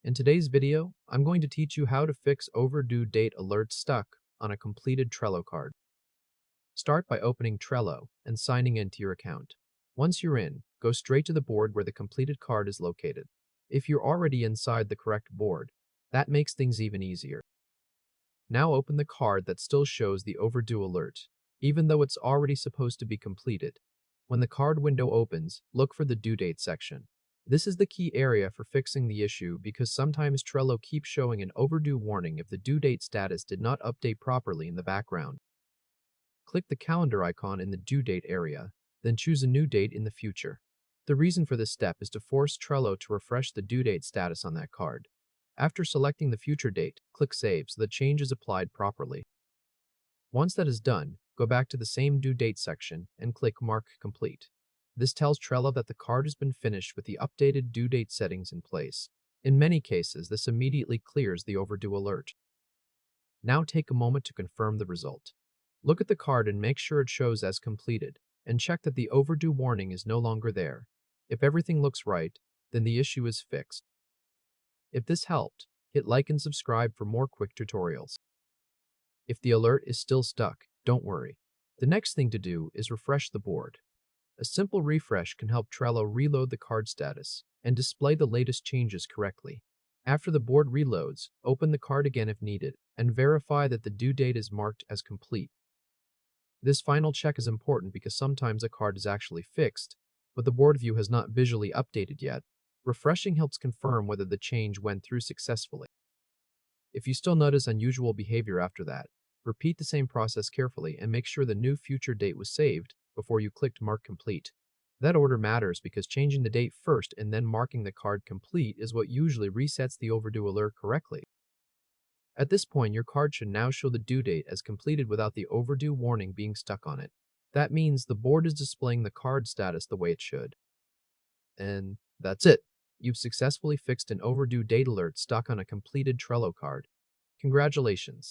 In today's video, I'm going to teach you how to fix overdue date alerts stuck on a completed Trello card. Start by opening Trello and signing into your account. Once you're in, go straight to the board where the completed card is located. If you're already inside the correct board, that makes things even easier. Now open the card that still shows the overdue alert, even though it's already supposed to be completed. When the card window opens, look for the due date section. This is the key area for fixing the issue because sometimes Trello keeps showing an overdue warning if the due date status did not update properly in the background. Click the calendar icon in the due date area, then choose a new date in the future. The reason for this step is to force Trello to refresh the due date status on that card. After selecting the future date, click Save so the change is applied properly. Once that is done, go back to the same due date section and click Mark Complete. This tells Trello that the card has been finished with the updated due date settings in place. In many cases, this immediately clears the overdue alert. Now take a moment to confirm the result. Look at the card and make sure it shows as completed, and check that the overdue warning is no longer there. If everything looks right, then the issue is fixed. If this helped, hit like and subscribe for more quick tutorials. If the alert is still stuck, don't worry. The next thing to do is refresh the board. A simple refresh can help Trello reload the card status and display the latest changes correctly. After the board reloads, open the card again if needed and verify that the due date is marked as complete. This final check is important because sometimes a card is actually fixed, but the board view has not visually updated yet. Refreshing helps confirm whether the change went through successfully. If you still notice unusual behavior after that, repeat the same process carefully and make sure the new future date was saved before you clicked Mark Complete. That order matters because changing the date first and then marking the card complete is what usually resets the overdue alert correctly. At this point, your card should now show the due date as completed without the overdue warning being stuck on it. That means the board is displaying the card status the way it should. And that's it. You've successfully fixed an overdue date alert stuck on a completed Trello card. Congratulations.